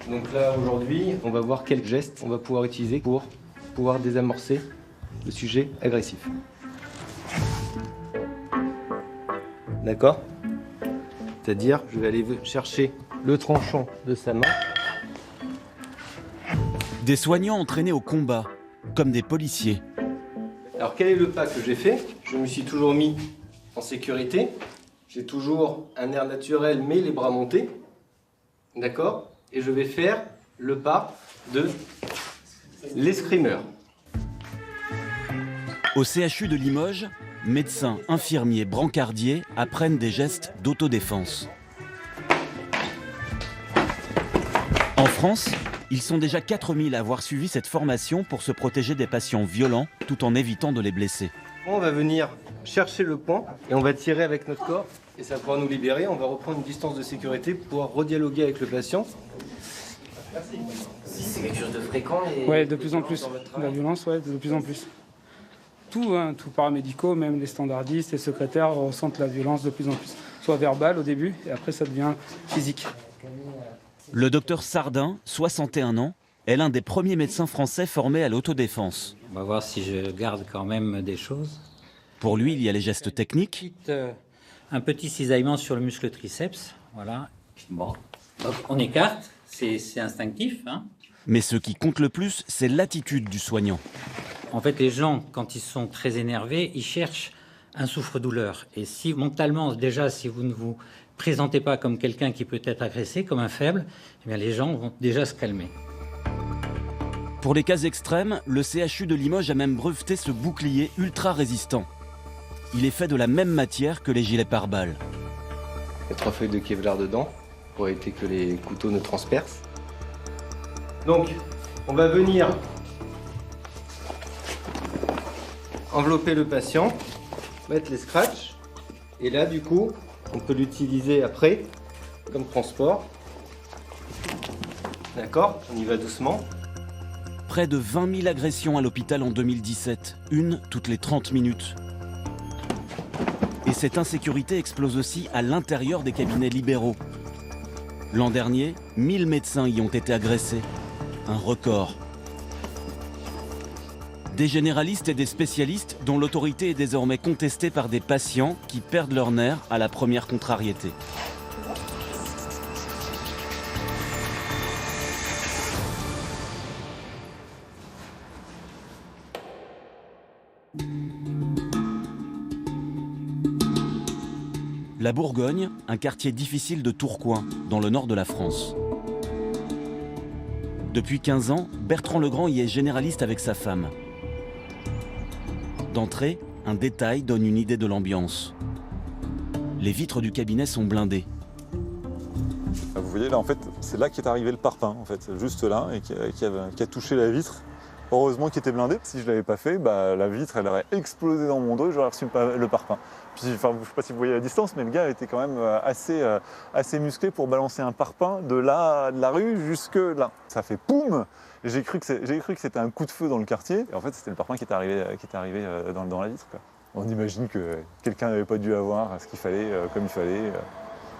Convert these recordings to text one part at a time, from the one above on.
Donc là, aujourd'hui, on va voir quels gestes on va pouvoir utiliser pour pouvoir désamorcer le sujet agressif. D'accord? C'est-à-dire, je vais aller chercher le tranchant de sa main. Des soignants entraînés au combat, comme des policiers. Alors quel est le pas que j'ai fait? Je me suis toujours mis en sécurité. J'ai toujours un air naturel, mais les bras montés. D'accord? Et je vais faire le pas de l'escrimeur. Au CHU de Limoges, médecins, infirmiers, brancardiers apprennent des gestes d'autodéfense. En France, ils sont déjà 4000 à avoir suivi cette formation pour se protéger des patients violents tout en évitant de les blesser. On va venir chercher le poing et on va tirer avec notre corps et ça va pouvoir nous libérer. On va reprendre une distance de sécurité pour pouvoir redialoguer avec le patient. C'est quelque chose de fréquent Oui, de plus en plus. La violence, ouais, de plus en plus. Tout paramédicaux, même les standardistes, les secrétaires ressentent la violence de plus en plus. Soit verbale au début et après ça devient physique. Le docteur Sardin, 61 ans, est l'un des premiers médecins français formés à l'autodéfense. On va voir si je garde quand même des choses. Pour lui, il y a les gestes techniques. Un petit cisaillement sur le muscle triceps. Voilà. Bon. Donc on écarte, c'est instinctif. Hein. Mais ce qui compte le plus, c'est l'attitude du soignant. En fait, les gens, quand ils sont très énervés, ils cherchent un souffre-douleur. Et si mentalement, déjà, si vous ne vous présentez pas comme quelqu'un qui peut être agressé, comme un faible, eh bien les gens vont déjà se calmer. Pour les cas extrêmes, le CHU de Limoges a même breveté ce bouclier ultra résistant. Il est fait de la même matière que les gilets pare-balles. Il y a 3 feuilles de Kevlar dedans pour éviter que les couteaux ne transpercent. Donc, on va venir envelopper le patient, mettre les scratchs et là, du coup, on peut l'utiliser après comme transport. D'accord? On y va doucement. Près de 20 000 agressions à l'hôpital en 2017, une toutes les 30 minutes. Et cette insécurité explose aussi à l'intérieur des cabinets libéraux. L'an dernier, 1000 médecins y ont été agressés. Un record. Des généralistes et des spécialistes dont l'autorité est désormais contestée par des patients qui perdent leur nerf à la première contrariété. La Bourgogne, un quartier difficile de Tourcoing, dans le nord de la France. Depuis 15 ans, Bertrand Legrand y est généraliste avec sa femme. D'entrée, un détail donne une idée de l'ambiance. Les vitres du cabinet sont blindées. Vous voyez là, en fait, c'est là qu'est arrivé le parpaing, en fait, juste là, et qui a touché la vitre. Heureusement qu'il était blindé. Si je ne l'avais pas fait, la vitre elle aurait explosé dans mon dos et j'aurais reçu le parpaing. Puis, je ne sais pas si vous voyez la distance, mais le gars était quand même assez musclé pour balancer un parpaing de la rue jusque là. Ça fait poum. J'ai cru que c'était un coup de feu dans le quartier. Et en fait, c'était le parpaing qui était arrivé dans la vitre, quoi. On imagine que quelqu'un n'avait pas dû avoir ce qu'il fallait, comme il fallait.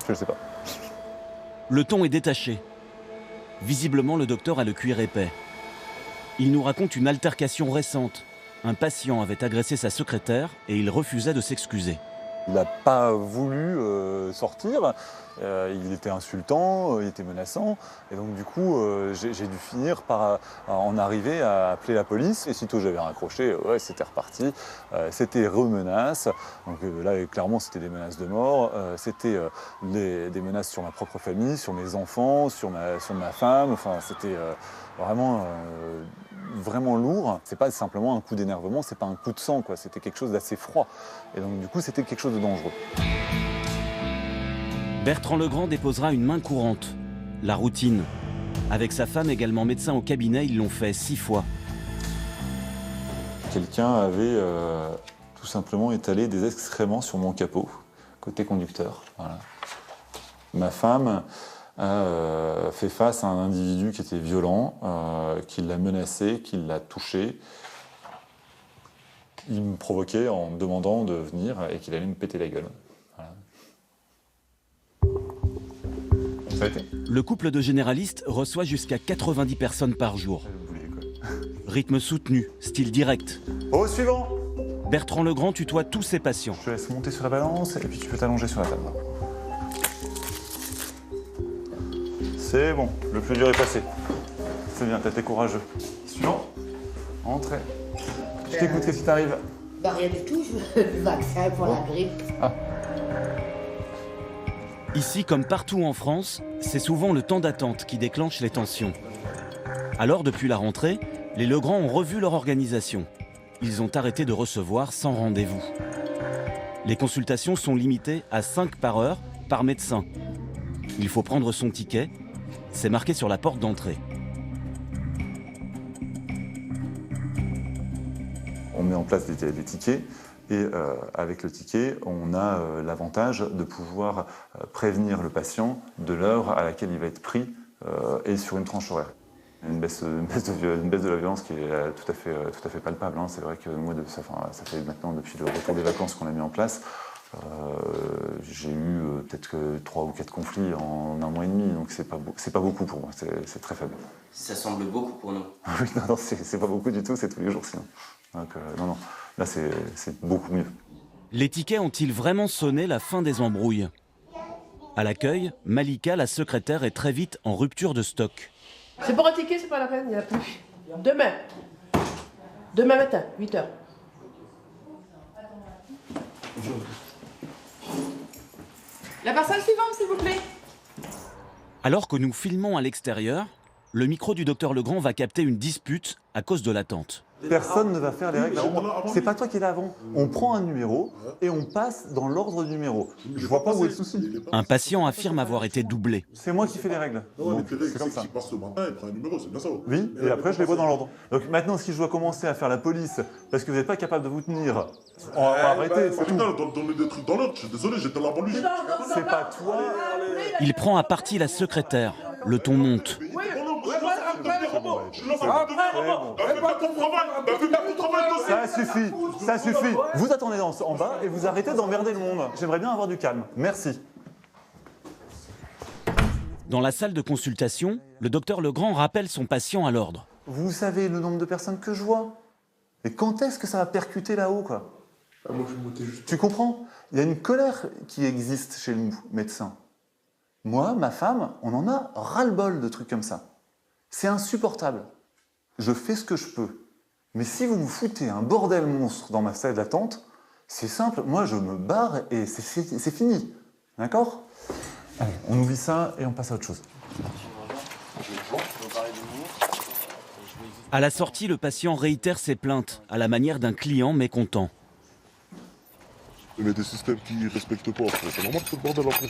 Je ne sais pas. Le ton est détaché. Visiblement, le docteur a le cuir épais. Il nous raconte une altercation récente. Un patient avait agressé sa secrétaire et il refusait de s'excuser. Il n'a pas voulu sortir, il était insultant, il était menaçant. Et donc du coup, j'ai dû finir par en arriver à appeler la police. Et sitôt j'avais raccroché, ouais, c'était reparti. C'était remenace. Donc là, clairement, c'était des menaces de mort. C'était des menaces sur ma propre famille, sur mes enfants, sur ma femme. Enfin, c'était vraiment lourd. C'est pas simplement un coup d'énervement, c'est pas un coup de sang, quoi. C'était quelque chose d'assez froid. Et donc du coup, c'était quelque chose de dangereux. Bertrand Legrand déposera une main courante, la routine. Avec sa femme, également médecin au cabinet, ils l'ont fait 6 fois. Quelqu'un avait tout simplement étalé des excréments sur mon capot, côté conducteur. Voilà. Ma femme a fait face à un individu qui était violent, qui l'a menacé, qui l'a touché. Il me provoquait en me demandant de venir et qu'il allait me péter la gueule. Voilà. Ça a été? Le couple de généralistes reçoit jusqu'à 90 personnes par jour. Rythme soutenu, style direct. Au suivant! Bertrand Legrand tutoie tous ses patients. Je te laisse monter sur la balance et puis tu peux t'allonger sur la table. C'est bon, le plus dur est passé. C'est bien, t'as été courageux. Suivant. Entrez. Je t'écoute, qu'est-ce qui t'arrive? Bah rien du tout, je veux le vaccin pour la grippe. Ah. Ici, comme partout en France, c'est souvent le temps d'attente qui déclenche les tensions. Alors, depuis la rentrée, les Legrand ont revu leur organisation. Ils ont arrêté de recevoir sans rendez-vous. Les consultations sont limitées à 5 par heure, par médecin. Il faut prendre son ticket. C'est marqué sur la porte d'entrée. On met en place des tickets et avec le ticket, on a l'avantage de pouvoir prévenir le patient de l'heure à laquelle il va être pris et sur une tranche horaire. Une baisse de la violence qui est tout à fait palpable. Hein. C'est vrai que moi, ça fait maintenant depuis le retour des vacances qu'on a mis en place, j'ai eu peut-être que 3 ou 4 conflits en 1 mois et demi, donc c'est pas beaucoup pour moi, c'est très faible. Ça semble beaucoup pour nous. Oui, non, c'est pas beaucoup du tout, c'est tous les jours sinon. Donc non, là c'est beaucoup mieux. Les tickets ont-ils vraiment sonné la fin des embrouilles? À l'accueil, Malika, la secrétaire, est très vite en rupture de stock. C'est pour un ticket, c'est pas la peine, il n'y en a plus. Demain. Demain matin, 8h. La personne suivante, s'il vous plaît. Alors que nous filmons à l'extérieur, le micro du docteur Legrand va capter une dispute à cause de l'attente. Personne ne va faire les règles avant. C'est pas toi qui es là avant. On prend un numéro et on passe dans l'ordre du numéro. Je vois pas où est le souci. Un patient affirme avoir été doublé. C'est moi qui fais les règles. Non, c'est comme ça. Qui passe le matin, il prend un numéro, c'est bien ça. Oui, et après je les vois dans l'ordre. Donc maintenant, si je dois commencer à faire la police parce que vous n'êtes pas capable de vous tenir, on va pas arrêter. C'est tout. Donne-moi des trucs dans l'ordre, je suis désolé, j'étais là avant lui. C'est pas toi. Il prend à partie la secrétaire. Le ton monte. Ça suffit. Vous attendez en bas et vous arrêtez d'emmerder le monde. J'aimerais bien avoir du calme. Merci. Dans la salle de consultation, le docteur Legrand rappelle son patient à l'ordre. Vous savez le nombre de personnes que je vois? Et quand est-ce que ça va percuter là-haut, quoi? Tu comprends? Il y a une colère qui existe chez nous, médecins. Moi, ma femme, on en a ras-le-bol de trucs comme ça. C'est insupportable. Je fais ce que je peux. Mais si vous me foutez un bordel monstre dans ma salle d'attente, c'est simple, moi je me barre et c'est fini. D'accord? Allez, on oublie ça et on passe à autre chose. À la sortie, le patient réitère ses plaintes, à la manière d'un client mécontent. Mais des systèmes qui ne respectent pas, c'est normal que ce bordel après.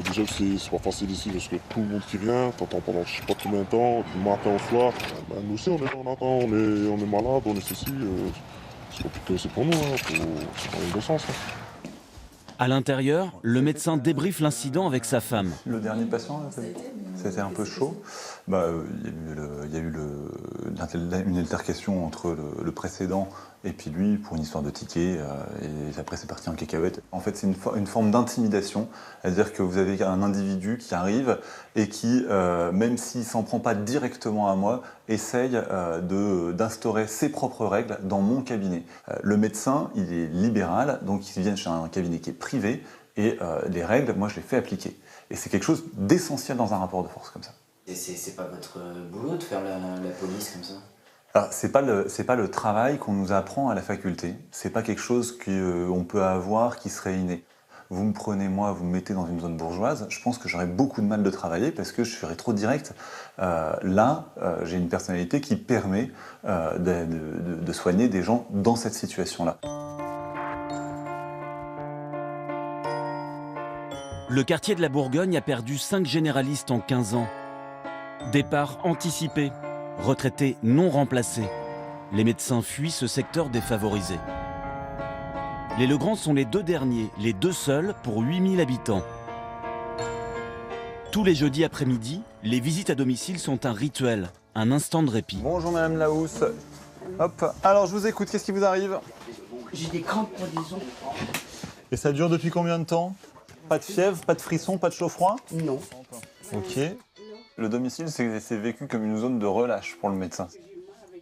Déjà que c'est pas facile ici parce que tout le monde qui vient, t'entends pendant je sais pas combien de temps, du matin au soir. Nous aussi on est là, on attend, on est malade, on est ceci. C'est compliqué aussi pour nous, faut aller dans le sens. À l'intérieur, le médecin débriefe l'incident avec sa femme. Le dernier patient, c'était un peu chaud. Il y a eu une altercation entre le précédent et puis lui pour une histoire de ticket. Et après, c'est parti en cacahuète. En fait, c'est une forme d'intimidation. C'est-à-dire que vous avez un individu qui arrive et qui, même s'il ne s'en prend pas directement à moi, essaye d'instaurer ses propres règles dans mon cabinet. Le médecin, il est libéral, donc il vient chez un cabinet qui est privé. Et les règles, moi, je les fais appliquer. Et c'est quelque chose d'essentiel dans un rapport de force comme ça. Et c'est pas votre boulot de faire la police comme ça? Alors, c'est pas le travail qu'on nous apprend à la faculté. C'est pas quelque chose qu'on peut avoir qui serait inné. Vous me prenez, moi, vous me mettez dans une zone bourgeoise, je pense que j'aurais beaucoup de mal de travailler parce que je serais trop direct. Là, j'ai une personnalité qui permet de soigner des gens dans cette situation-là. Le quartier de la Bourgogne a perdu 5 généralistes en 15 ans. Départ anticipé, retraités non remplacés. Les médecins fuient ce secteur défavorisé. Les Legrand sont les 2 derniers, les 2 seuls pour 8000 habitants. Tous les jeudis après-midi, les visites à domicile sont un rituel, un instant de répit. Bonjour Madame Lahousse. Hop, alors je vous écoute, qu'est-ce qui vous arrive? J'ai des crampes pour des os. Et ça dure depuis combien de temps? Pas de fièvre, pas de frisson, pas de chaud-froid? Non. Ok. Le domicile, c'est vécu comme une zone de relâche pour le médecin.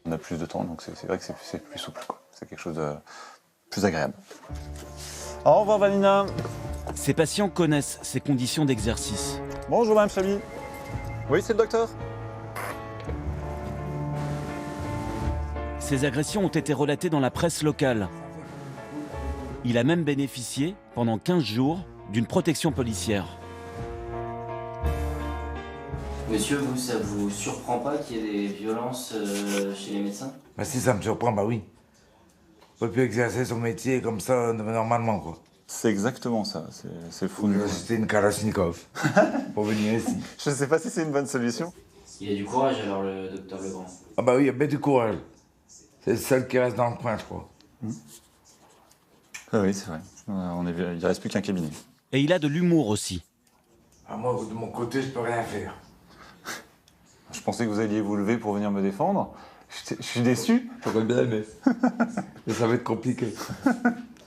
On a plus de temps, donc c'est vrai que c'est plus souple, quoi. C'est quelque chose de plus agréable. Au revoir, Vanina. Ses patients connaissent ces conditions d'exercice. Bonjour, Mme Chabi. Oui, c'est le docteur. Ces agressions ont été relatées dans la presse locale. Il a même bénéficié, pendant 15 jours, d'une protection policière. Monsieur, vous, ça vous surprend pas qu'il y ait des violences chez les médecins? Bah si ça me surprend, bah oui. On peut plus exercer son métier comme ça normalement, quoi. C'est exactement ça, c'est fou. C'était une Kalachnikov pour venir ici. Je sais pas si c'est une bonne solution. Il a du courage alors, le docteur Legrand. Ah bah oui, il y a bien du courage. C'est le seul qui reste dans le coin, je crois. Ah oui, c'est vrai. Il reste plus qu'un cabinet. Et il a de l'humour aussi. Ah, moi, de mon côté, je peux rien faire. Je pensais que vous alliez vous lever pour venir me défendre. Je suis déçu. J'aurais bien aimé. Mais ça va être compliqué.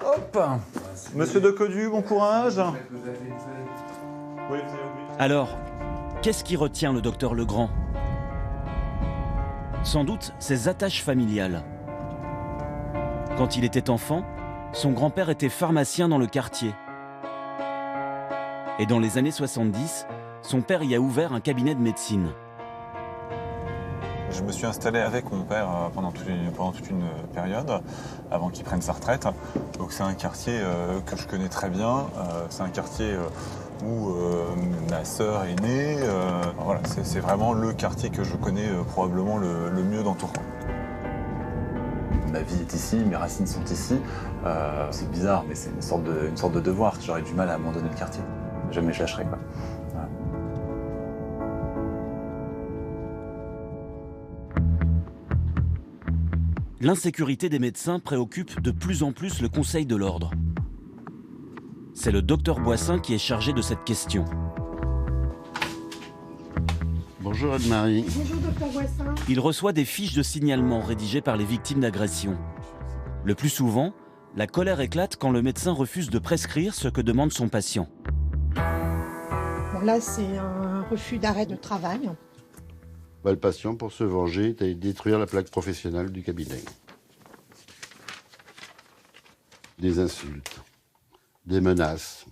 Hop. Monsieur de Codu, bon courage. Oui, Alors, qu'est-ce qui retient le docteur Legrand? Sans doute ses attaches familiales. Quand il était enfant, son grand-père était pharmacien dans le quartier. Et dans les années 70, son père y a ouvert un cabinet de médecine. Je me suis installé avec mon père pendant toute une période, avant qu'il prenne sa retraite. Donc c'est un quartier que je connais très bien. C'est un quartier où ma sœur est née. Voilà, c'est vraiment le quartier que je connais probablement le mieux dans Tourcoing. Ma vie est ici, mes racines sont ici. C'est bizarre, mais c'est une sorte de devoir. J'aurais du mal à abandonner le quartier. Jamais je lâcherai, quoi. Voilà. L'insécurité des médecins préoccupe de plus en plus le Conseil de l'Ordre. C'est le docteur Boissin qui est chargé de cette question. Bonjour Anne-Marie. Bonjour docteur Boissin. Il reçoit des fiches de signalement rédigées par les victimes d'agression. Le plus souvent, la colère éclate quand le médecin refuse de prescrire ce que demande son patient. Bon là, c'est un refus d'arrêt de travail. Le patient, pour se venger, est allé détruire la plaque professionnelle du cabinet. Des insultes, des menaces.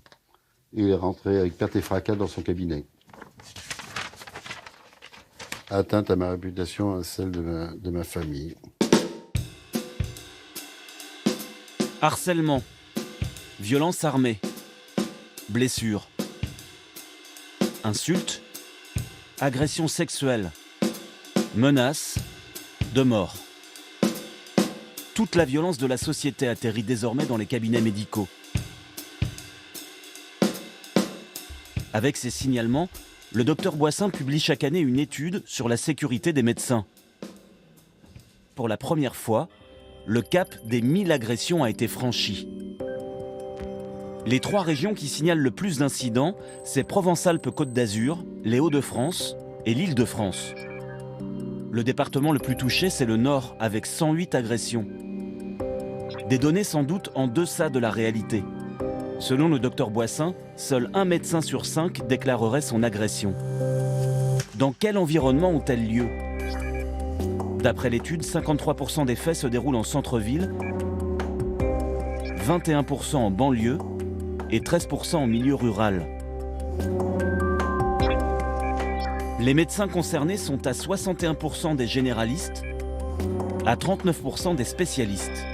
Il est rentré avec perte et fracas dans son cabinet. Atteinte à ma réputation, à celle de ma famille. Harcèlement, violence armée, blessures, insultes, agression sexuelle, menaces de mort. Toute la violence de la société atterrit désormais dans les cabinets médicaux. Avec ces signalements, le docteur Boissin publie chaque année une étude sur la sécurité des médecins. Pour la première fois, le cap des 1000 agressions a été franchi. Les 3 régions qui signalent le plus d'incidents, c'est Provence-Alpes-Côte d'Azur, les Hauts-de-France et l'Île-de-France. Le département le plus touché, c'est le Nord, avec 108 agressions. Des données sans doute en deçà de la réalité. Selon le docteur Boissin, seul un médecin sur 5 déclarerait son agression. Dans quel environnement ont-elles lieu? D'après l'étude, 53% des faits se déroulent en centre-ville, 21% en banlieue et 13% en milieu rural. Les médecins concernés sont à 61% des généralistes, à 39% des spécialistes.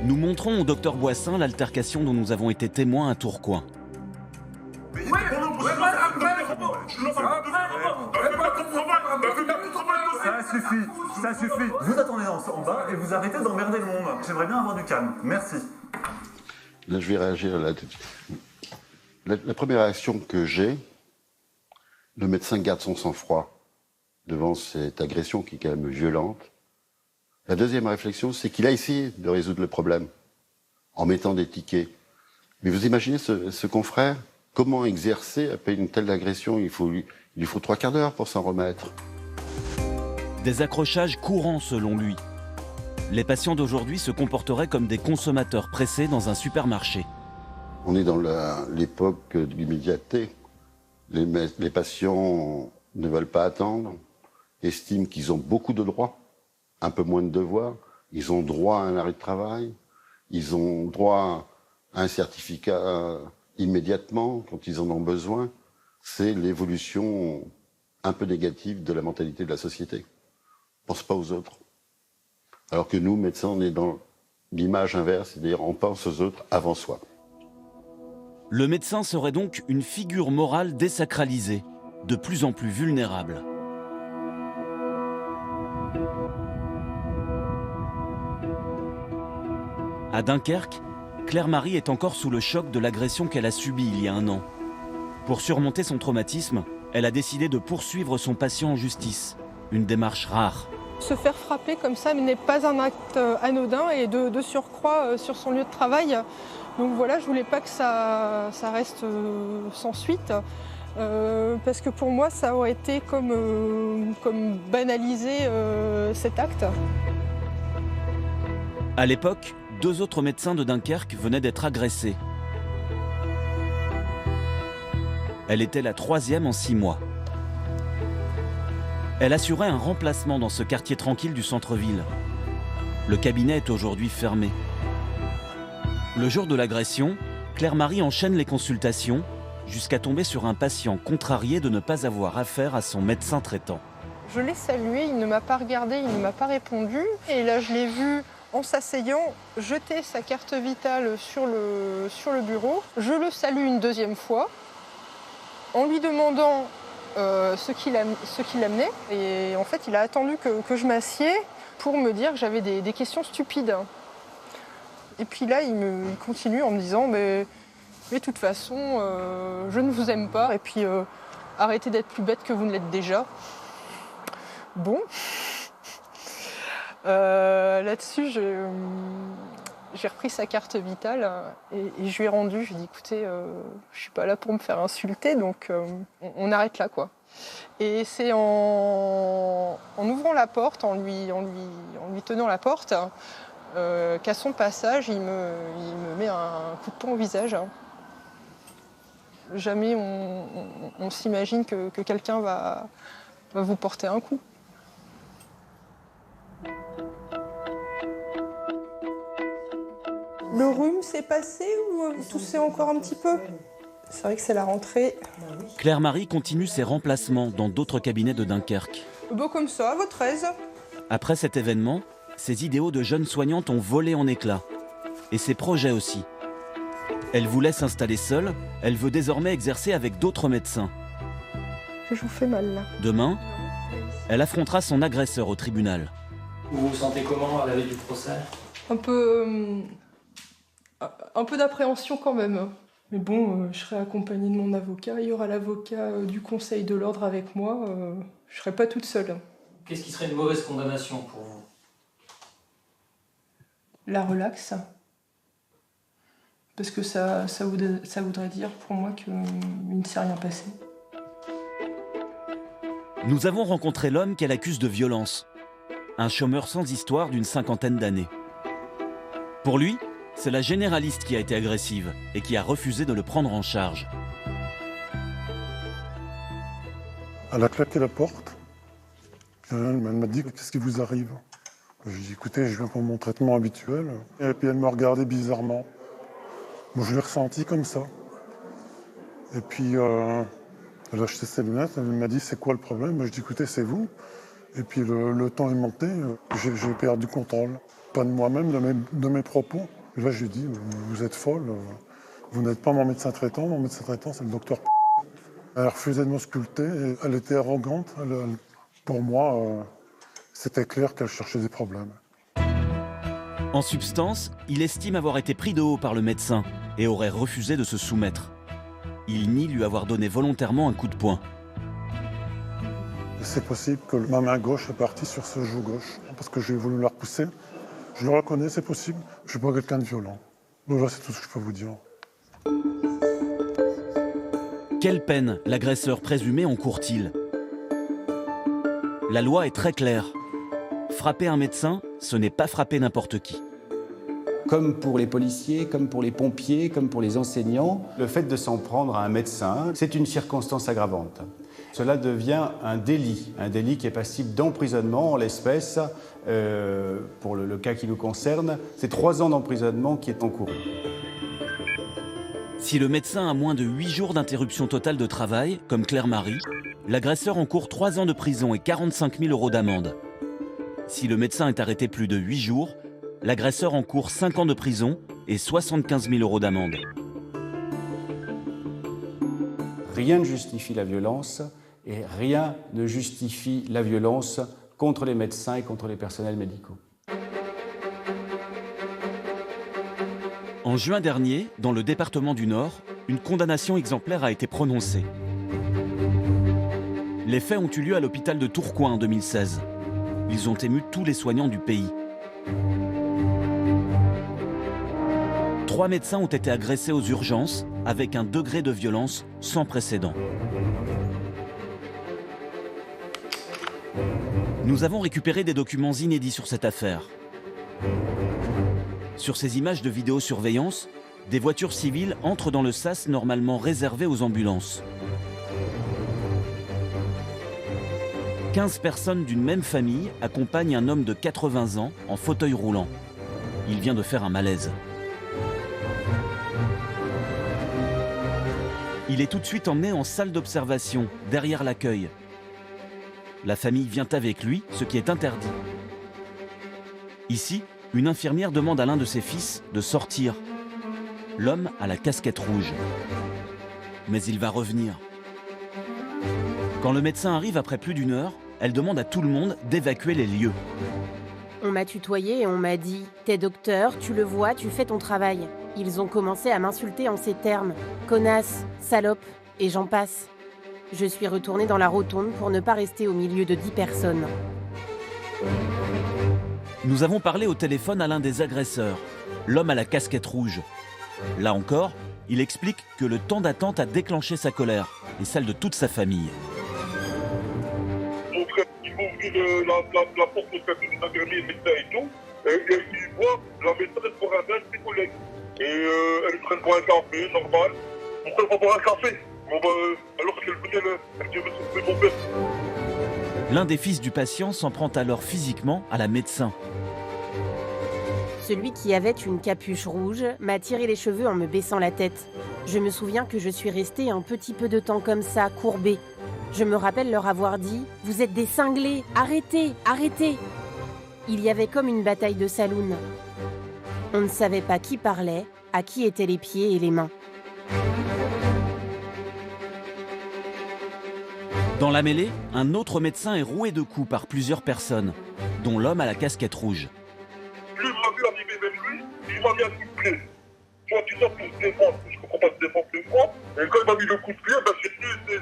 Nous montrons au docteur Boissin l'altercation dont nous avons été témoins à Tourcoing. Ça suffit. Vous attendez en bas et vous arrêtez d'emmerder le monde. J'aimerais bien avoir du calme. Merci. Là, je vais réagir là tout de suite. La première réaction que j'ai, le médecin garde son sang-froid devant cette agression qui est quand même violente. La deuxième réflexion, c'est qu'il a essayé de résoudre le problème en mettant des tickets. Mais vous imaginez ce confrère, comment exercer après une telle agression? Il lui faut 3 quarts d'heure pour s'en remettre. Des accrochages courants selon lui. Les patients d'aujourd'hui se comporteraient comme des consommateurs pressés dans un supermarché. On est dans l'époque de l'immédiateté. Les patients ne veulent pas attendre, estiment qu'ils ont beaucoup de droits, un peu moins de devoirs. Ils ont droit à un arrêt de travail, ils ont droit à un certificat immédiatement quand ils en ont besoin. C'est l'évolution un peu négative de la mentalité de la société. On ne pense pas aux autres. Alors que nous, médecins, on est dans l'image inverse, c'est-à-dire on pense aux autres avant soi. Le médecin serait donc une figure morale désacralisée, de plus en plus vulnérable. À Dunkerque, Claire-Marie est encore sous le choc de l'agression qu'elle a subie il y a 1 an. Pour surmonter son traumatisme, elle a décidé de poursuivre son patient en justice, une démarche rare. Se faire frapper comme ça n'est pas un acte anodin et de surcroît sur son lieu de travail. Donc voilà, je voulais pas que ça reste sans suite. Parce que pour moi, ça aurait été comme banaliser cet acte. À l'époque, 2 autres médecins de Dunkerque venaient d'être agressés. Elle était la 3e en 6 mois. Elle assurait un remplacement dans ce quartier tranquille du centre-ville. Le cabinet est aujourd'hui fermé. Le jour de l'agression, Claire-Marie enchaîne les consultations jusqu'à tomber sur un patient contrarié de ne pas avoir affaire à son médecin traitant. Je l'ai salué, il ne m'a pas regardé, il ne m'a pas répondu. Et là, je l'ai vu, en s'asseyant, jeter sa carte vitale sur le bureau. Je le salue une 2e fois, en lui demandant ce qu'il amenait. Et en fait, il a attendu que je m'assieds pour me dire que j'avais des questions stupides. Et puis là, il continue en me disant mais de toute façon, je ne vous aime pas. Et puis, arrêtez d'être plus bête que vous ne l'êtes déjà. Bon. Là-dessus, j'ai repris sa carte vitale et je lui ai rendu. Je lui ai dit, écoutez, je suis pas là pour me faire insulter, donc on arrête là, quoi. Et c'est en ouvrant la porte, en lui tenant la porte, qu'à son passage, il me met un coup de poing au visage. Jamais on s'imagine que quelqu'un va vous porter un coup. Le rhume s'est passé ou vous toussez encore un petit peu? C'est vrai que c'est la rentrée. Claire-Marie continue ses remplacements dans d'autres cabinets de Dunkerque. Beau comme ça, à votre aise. Après cet événement, ses idéaux de jeune soignante ont volé en éclats. Et ses projets aussi. Elle voulait s'installer seule, elle veut désormais exercer avec d'autres médecins. Je vous fais mal là. Demain, elle affrontera son agresseur au tribunal. Vous vous sentez comment à la veille du procès? Un peu d'appréhension quand même. Mais bon, je serai accompagnée de mon avocat. Il y aura l'avocat du Conseil de l'Ordre avec moi. Je ne serai pas toute seule. Qu'est-ce qui serait une mauvaise condamnation pour vous? La relaxe. Parce que ça voudrait dire pour moi qu'il ne s'est rien passé. Nous avons rencontré l'homme qu'elle accuse de violence. Un chômeur sans histoire d'une 50aine d'années. Pour lui, c'est la généraliste qui a été agressive et qui a refusé de le prendre en charge. Elle a claqué la porte. Elle m'a dit « Qu'est-ce qui vous arrive ?» Je lui ai dit « Écoutez, je viens pour mon traitement habituel. » Et puis elle m'a regardé bizarrement. Moi, je l'ai ressenti comme ça. Et puis, elle a acheté ses lunettes. Elle m'a dit « C'est quoi le problème ?» Je lui ai dit « Écoutez, c'est vous. » Et puis le temps est monté. J'ai perdu contrôle. Pas de moi-même, de mes propos. Et là, je lui ai dit, vous êtes folle, vous n'êtes pas mon médecin traitant c'est le docteur P. Elle refusait de m'ausculter, et elle était arrogante. Pour moi, c'était clair qu'elle cherchait des problèmes. En substance, il estime avoir été pris de haut par le médecin et aurait refusé de se soumettre. Il nie lui avoir donné volontairement un coup de poing. C'est possible que ma main gauche est partie sur ce genou gauche, parce que j'ai voulu la repousser. Je le reconnais, c'est possible. Je ne suis pas quelqu'un de violent. Voilà, c'est tout ce que je peux vous dire. Quelle peine l'agresseur présumé encourt-il? La loi est très claire. Frapper un médecin, ce n'est pas frapper n'importe qui. comme pour les policiers, comme pour les pompiers, comme pour les enseignants. Le fait de s'en prendre à un médecin, c'est une circonstance aggravante. Cela devient un délit qui est passible d'emprisonnement en l'espèce. Pour le cas qui nous concerne, c'est 3 ans d'emprisonnement qui est encouru. Si le médecin a moins de 8 jours d'interruption totale de travail, comme Claire-Marie, l'agresseur encourt 3 ans de prison et 45 000 € d'amende. Si le médecin est arrêté plus de 8 jours, l'agresseur encourt 5 ans de prison et 75 000 € d'amende. Rien ne justifie la violence et rien ne justifie la violence contre les médecins et contre les personnels médicaux. En juin dernier, dans le département du Nord, une condamnation exemplaire a été prononcée. Les faits ont eu lieu à l'hôpital de Tourcoing en 2016. Ils ont ému tous les soignants du pays. 3 médecins ont été agressés aux urgences avec un degré de violence sans précédent. Nous avons récupéré des documents inédits sur cette affaire. Sur ces images de vidéosurveillance, des voitures civiles entrent dans le sas normalement réservé aux ambulances. 15 personnes d'une même famille accompagnent un homme de 80 ans en fauteuil roulant. Il vient de faire un malaise. Il est tout de suite emmené en salle d'observation, derrière l'accueil. La famille vient avec lui, ce qui est interdit. Ici, une infirmière demande à l'un de ses fils de sortir. L'homme a la casquette rouge. Mais il va revenir. Quand le médecin arrive après plus d'1 heure, elle demande à tout le monde d'évacuer les lieux. On m'a tutoyé et on m'a dit « T'es docteur, tu le vois, tu fais ton travail ». Ils ont commencé à m'insulter en ces termes « connasse, salope » et j'en passe. Je suis retournée dans la rotonde pour ne pas rester au milieu de 10 personnes. Nous avons parlé au téléphone à l'un des agresseurs, l'homme à la casquette rouge. Là encore, il explique que le temps d'attente a déclenché sa colère et celle de toute sa famille. Mon frère, il m'a ouvert la porte au cabinet des infirmiers, médecins et tout. Et il voit la médecin pour un de ses collègues. Et elle prenne pour un café, normal. Pourquoi pas pour un café? Bon alors qu'elle venait, elle dit « c'est mon père ». L'un des fils du patient s'en prend alors physiquement à la médecin. Celui qui avait une capuche rouge m'a tiré les cheveux en me baissant la tête. Je me souviens que je suis restée un petit peu de temps comme ça, courbée. Je me rappelle leur avoir dit « Vous êtes des cinglés, arrêtez, arrêtez !» Il y avait comme une bataille de saloon. On ne savait pas qui parlait, à qui étaient les pieds et les mains. Dans la mêlée, un autre médecin est roué de coups par plusieurs personnes, dont l'homme à la casquette rouge. Lui, il m'a vu arriver même lui, il m'a mis un coup de pied. Toi, tu sors pour se défendre, je comprends pas se défendre plus moi. Et quand il m'a mis le coup de pied,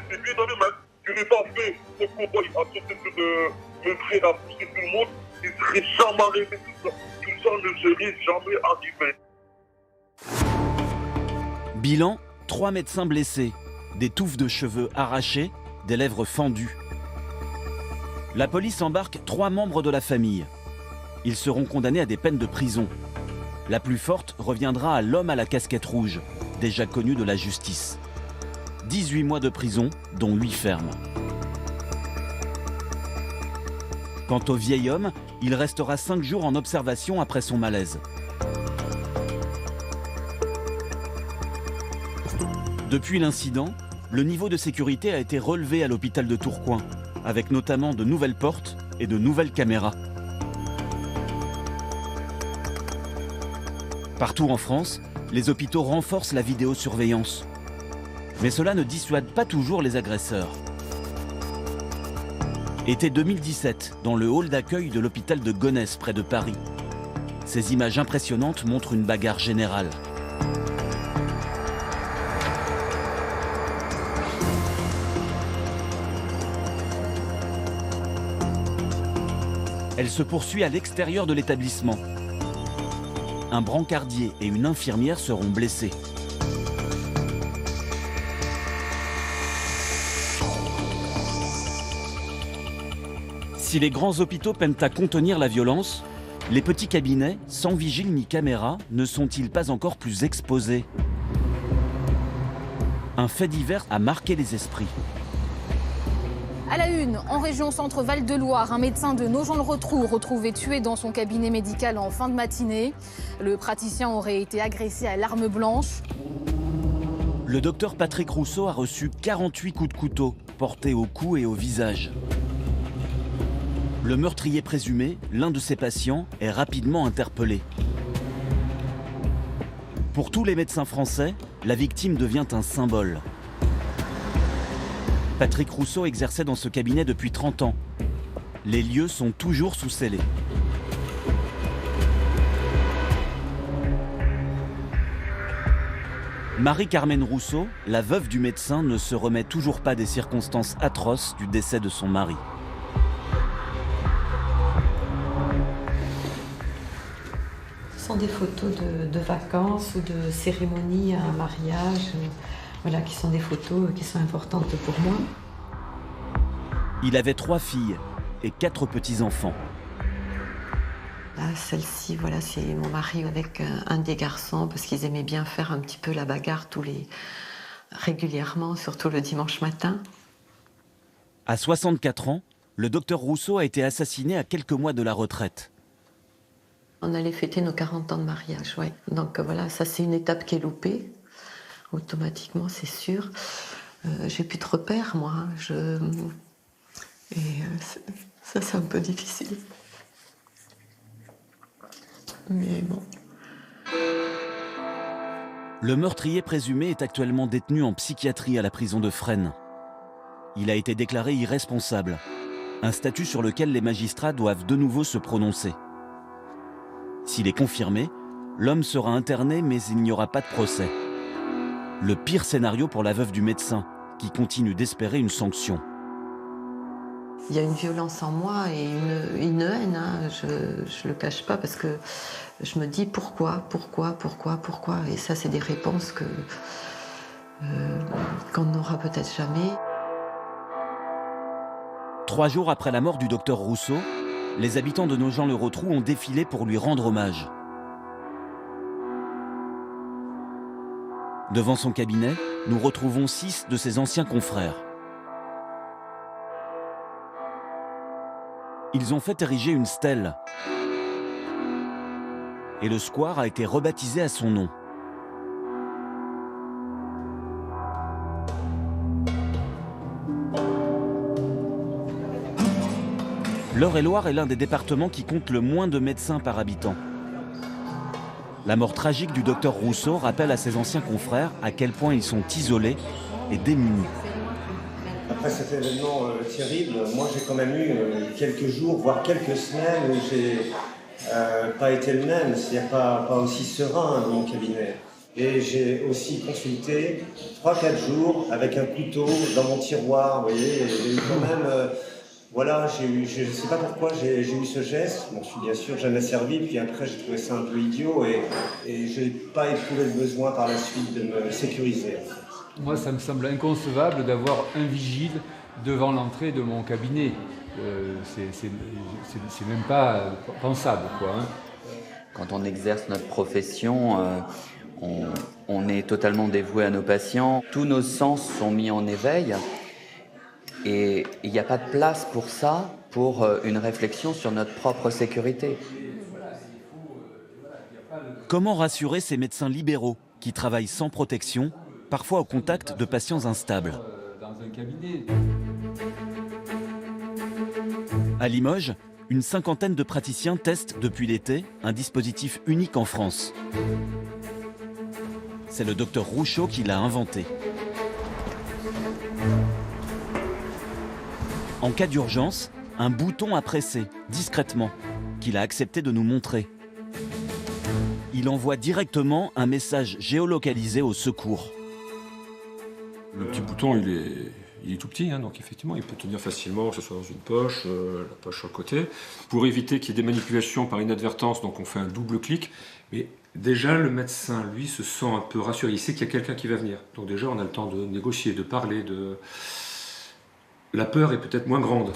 c'est lui dans les mains. Je n'ai pas fait ce combat, il a tenté de me freiner à pousser tout le monde. Il ne serait jamais arrivé tout ça. Tout ça ne serait jamais arrivé. Bilan, 3 médecins blessés, des touffes de cheveux arrachées, des lèvres fendues. La police embarque 3 membres de la famille. Ils seront condamnés à des peines de prison. La plus forte reviendra à l'homme à la casquette rouge, déjà connu de la justice. 18 mois de prison, dont 8 fermes. Quant au vieil homme, il restera 5 jours en observation après son malaise. Depuis l'incident, le niveau de sécurité a été relevé à l'hôpital de Tourcoing, avec notamment de nouvelles portes et de nouvelles caméras. Partout en France, les hôpitaux renforcent la vidéosurveillance. Mais cela ne dissuade pas toujours les agresseurs. Été 2017, dans le hall d'accueil de l'hôpital de Gonesse, près de Paris. Ces images impressionnantes montrent une bagarre générale. Elle se poursuit à l'extérieur de l'établissement. Un brancardier et une infirmière seront blessés. Si les grands hôpitaux peinent à contenir la violence, Les petits cabinets, sans vigile ni caméra, ne sont-ils pas encore plus exposés? Un fait divers a marqué les esprits. À la une, en région Centre-Val de Loire, un médecin de Nogent-le-Rotrou retrouvé tué dans son cabinet médical en fin de matinée. Le praticien aurait été agressé à l'arme blanche. Le docteur Patrick Rousseau a reçu 48 coups de couteau, portés au cou et au visage. Le meurtrier présumé, l'un de ses patients, est rapidement interpellé. Pour tous les médecins français, la victime devient un symbole. Patrick Rousseau exerçait dans ce cabinet depuis 30 ans. Les lieux sont toujours sous scellés. Marie-Carmen Rousseau, la veuve du médecin, ne se remet toujours pas des circonstances atroces du décès de son mari. Ce sont des photos de vacances ou de cérémonies, un mariage, voilà, qui sont des photos qui sont importantes pour moi. Il avait 3 filles et 4 petits-enfants. Là, celle-ci, voilà, c'est mon mari avec un des garçons, parce qu'ils aimaient bien faire un petit peu la bagarre régulièrement, surtout le dimanche matin. À 64 ans, le docteur Rousseau a été assassiné à quelques mois de la retraite. On allait fêter nos 40 ans de mariage, ouais. Donc voilà, ça c'est une étape qui est loupée. Automatiquement, c'est sûr. J'ai plus de repères, moi. Ça, c'est un peu difficile. Mais bon. Le meurtrier présumé est actuellement détenu en psychiatrie à la prison de Fresnes. Il a été déclaré irresponsable, un statut sur lequel les magistrats doivent de nouveau se prononcer. S'il est confirmé, l'homme sera interné, mais il n'y aura pas de procès. Le pire scénario pour la veuve du médecin, qui continue d'espérer une sanction. Il y a une violence en moi et une haine, hein. Je le cache pas, parce que je me dis pourquoi. Et ça, c'est des réponses qu'on n'aura peut-être jamais. 3 jours après la mort du docteur Rousseau, les habitants de Nogent-le-Rotrou ont défilé pour lui rendre hommage. Devant son cabinet, nous retrouvons 6 de ses anciens confrères. Ils ont fait ériger une stèle. Et le square a été rebaptisé à son nom. L'Eure-et-Loire est l'un des départements qui compte le moins de médecins par habitant. La mort tragique du docteur Rousseau rappelle à ses anciens confrères à quel point ils sont isolés et démunis. Après cet événement terrible, moi j'ai quand même eu quelques jours, voire quelques semaines où j'ai pas été le même, c'est-à-dire pas aussi serein dans mon cabinet. Et j'ai aussi consulté 3-4 jours avec un couteau dans mon tiroir, vous voyez, j'ai eu quand même... Voilà, je ne sais pas pourquoi j'ai eu ce geste. Bon, je suis bien sûr jamais servi, puis après j'ai trouvé ça un peu idiot et je n'ai pas éprouvé le besoin par la suite de me sécuriser. Moi, ça me semble inconcevable d'avoir un vigile devant l'entrée de mon cabinet. C'est même pas pensable, quoi. Hein. Quand on exerce notre profession, on est totalement dévoué à nos patients. Tous nos sens sont mis en éveil. Et il n'y a pas de place pour ça, pour une réflexion sur notre propre sécurité. Comment rassurer ces médecins libéraux qui travaillent sans protection, parfois au contact de patients instables? À Limoges, une 50aine de praticiens testent depuis l'été un dispositif unique en France. C'est le docteur Rousseau qui l'a inventé. En cas d'urgence, un bouton à presser, discrètement, qu'il a accepté de nous montrer. Il envoie directement un message géolocalisé au secours. Le petit bouton, il est tout petit, hein, donc effectivement, il peut tenir facilement, que ce soit dans une poche, la poche sur le côté. Pour éviter qu'il y ait des manipulations par inadvertance, donc on fait un double clic. Mais déjà, le médecin, lui, se sent un peu rassuré. Il sait qu'il y a quelqu'un qui va venir. Donc déjà, on a le temps de négocier, de parler, La peur est peut-être moins grande.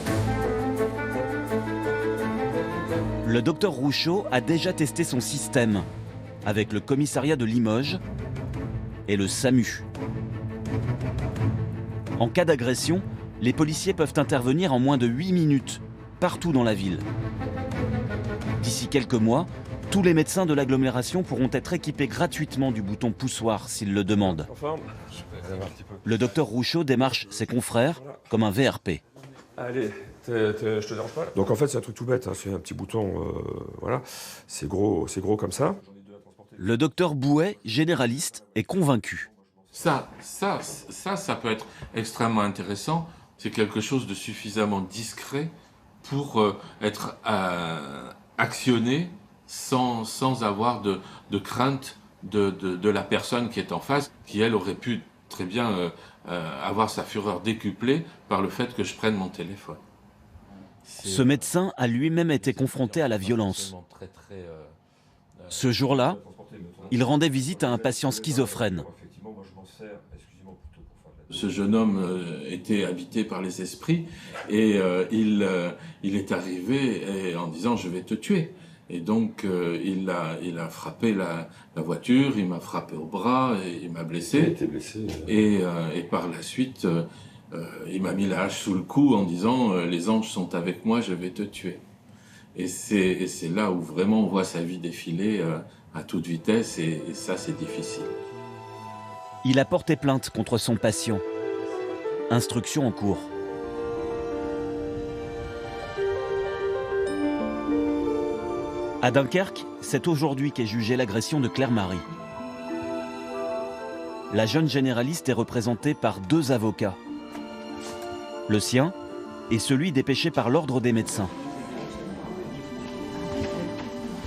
Le Le docteur Rouchot a déjà testé son système avec le commissariat de Limoges et le SAMU. En cas d'agression, les policiers peuvent intervenir en moins de 8 minutes, partout dans la ville. D'ici quelques mois, tous les médecins de l'agglomération pourront être équipés gratuitement du bouton poussoir s'ils le demandent. Le docteur Rouchot démarche ses confrères comme un VRP. Allez, je te dérange pas. Donc en fait, c'est un truc tout bête, hein. C'est un petit bouton, voilà. C'est gros comme ça. Le docteur Bouet, généraliste, est convaincu. Ça peut être extrêmement intéressant. C'est quelque chose de suffisamment discret pour être actionné sans avoir de crainte de la personne qui est en face, qui elle aurait pu très bien avoir sa fureur décuplée par le fait que je prenne mon téléphone. Ce médecin a lui-même été confronté à la violence. Ce jour-là, il rendait visite à un patient schizophrène. Ce jeune homme était habité par les esprits et il est arrivé en disant « je vais te tuer ». Et donc il a frappé la voiture, il m'a frappé au bras, et il m'a blessé. Et par la suite, il m'a mis la hache sous le cou en disant « les anges sont avec moi, je vais te tuer ». Et c'est là où vraiment on voit sa vie défiler à toute vitesse et ça c'est difficile. Il a porté plainte contre son patient. Instruction en cours. À Dunkerque, c'est aujourd'hui qu'est jugée l'agression de Claire Marie. La jeune généraliste est représentée par 2 avocats. Le sien et celui dépêché par l'ordre des médecins.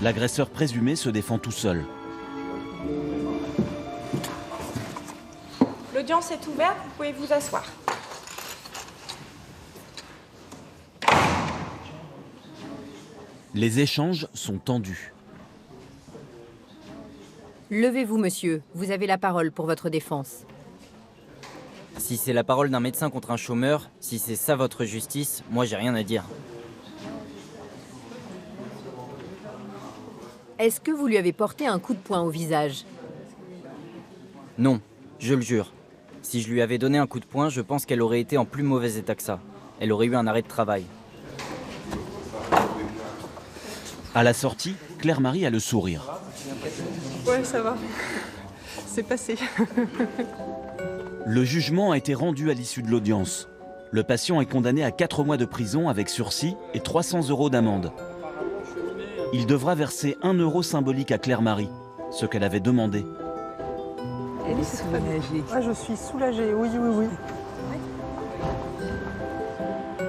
L'agresseur présumé se défend tout seul. L'audience est ouverte, vous pouvez vous asseoir. Les échanges sont tendus. Levez-vous, monsieur. Vous avez la parole pour votre défense. Si c'est la parole d'un médecin contre un chômeur, si c'est ça votre justice, moi j'ai rien à dire. Est-ce que vous lui avez porté un coup de poing au visage? Non, je le jure. Si je lui avais donné un coup de poing, je pense qu'elle aurait été en plus mauvais état que ça. Elle aurait eu un arrêt de travail. À la sortie, Claire Marie a le sourire. Ouais, ça va. C'est passé. Le jugement a été rendu à l'issue de l'audience. Le patient est condamné à 4 mois de prison avec sursis et 300 € d'amende. Il devra verser 1 € symbolique à Claire Marie, ce qu'elle avait demandé. Elle est soulagée. Ah, je suis soulagée, oui, oui, oui.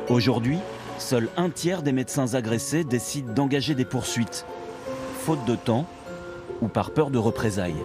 Aujourd'hui, seul 1/3 des médecins agressés décident d'engager des poursuites, faute de temps ou par peur de représailles.